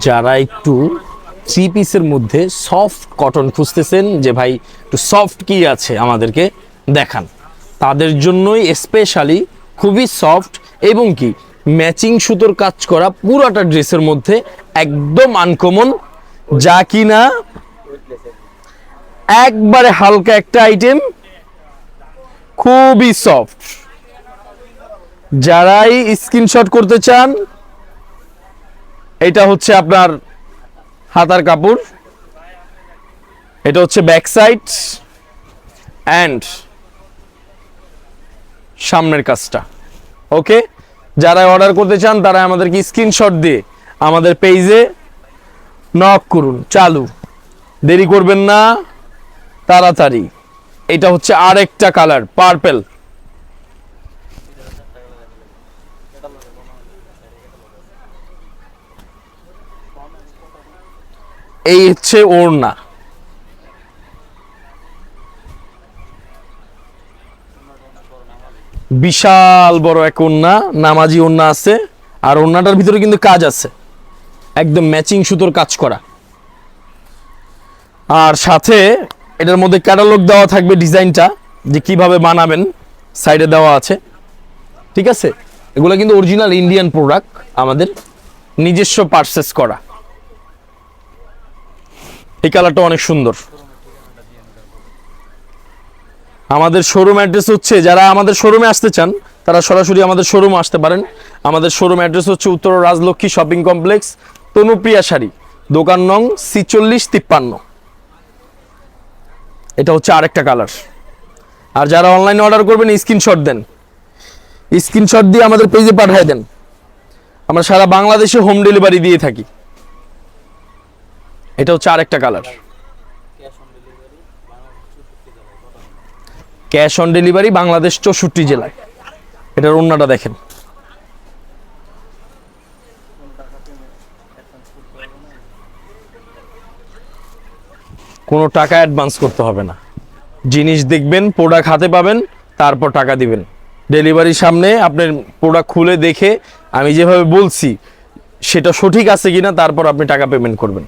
যারা একটু থ্রি পিসের মধ্যে সফট কটন খুঁজতেছেন যে ভাই একটু সফট কি আছে আমাদেরকে দেখান, তাদের জন্যই স্পেশালি খুবই সফট এবং কি ম্যাচিং সুতোর কাজ করা পুরাটা ড্রেসের মধ্যে একদম আনকমন, যা কিনা একবারে হালকা একটা আইটেম, খুবই সফট। যারাই স্ক্রিনশট করতে চান, এটা হচ্ছে আপনার হাতার কাপড়, এটা হচ্ছে ব্যাক সাইড অ্যান্ড সামনের কাজটা। ওকে, যারা অর্ডার করতে চান তারা আমাদেরকে স্ক্রিনশট দিয়ে আমাদের পেজে নক করুন। চালু, দেরি করবেন না, তাড়াতাড়ি। এটা হচ্ছে আরেকটা কালার, পার্পল। এই হচ্ছে ওড়না, বিশাল বড় এক ওড়না, নামাজি ওড়না আছে। আর ওড়নাটার ভিতরে কিন্তু কাজ আছে, একদম ম্যাচিং সুতোর কাজ করা। আর সাথে এটার মধ্যে ক্যাটালগ দেওয়া থাকবে, ডিজাইনটা যে কিভাবে বানাবেন সাইডে দেওয়া আছে। ঠিক আছে, এগুলো কিন্তু অরিজিনাল ইন্ডিয়ান প্রোডাক্ট, আমাদের নিজস্ব পারচেস করা। এই কালারটা অনেক সুন্দর। আমাদের শোরুম অ্যাড্রেস হচ্ছে, যারা আমাদের শোরুমে আসতে চান তারা সরাসরি আমাদের শোরুমে আসতে পারেন। আমাদের শোরুম অ্যাড্রেস হচ্ছে উত্তর রাজলক্ষ্মী শপিং কমপ্লেক্স, তনুপ্রিয়া শাড়ি, দোকান নং 4653। এটা হচ্ছে আরেকটা কালার। আর যারা অনলাইনে অর্ডার করবেন স্ক্রিনশট দেন, স্ক্রিনশট দিয়ে আমাদের পেজে পাঠিয়ে দেন। আমরা সারা বাংলাদেশে হোম ডেলিভারি দিয়ে থাকি। এটা হচ্ছে আরেকটা colour, cash on delivery Bangladesh 64 জেলায়। এটার ওড়নাটা দেখেন, কোনো টাকা অ্যাডভান্স করতে হবে না। জিনিস দেখবেন, প্রোডাক্ট হাতে পাবেন, তারপর টাকা দিবেন। ডেলিভারির সামনে আপনার প্রোডাক্ট খুলে দেখে আমি যেভাবে বলছি সেটা সঠিক আছে কিনা, তারপর আপনি টাকা পেমেন্ট করবেন।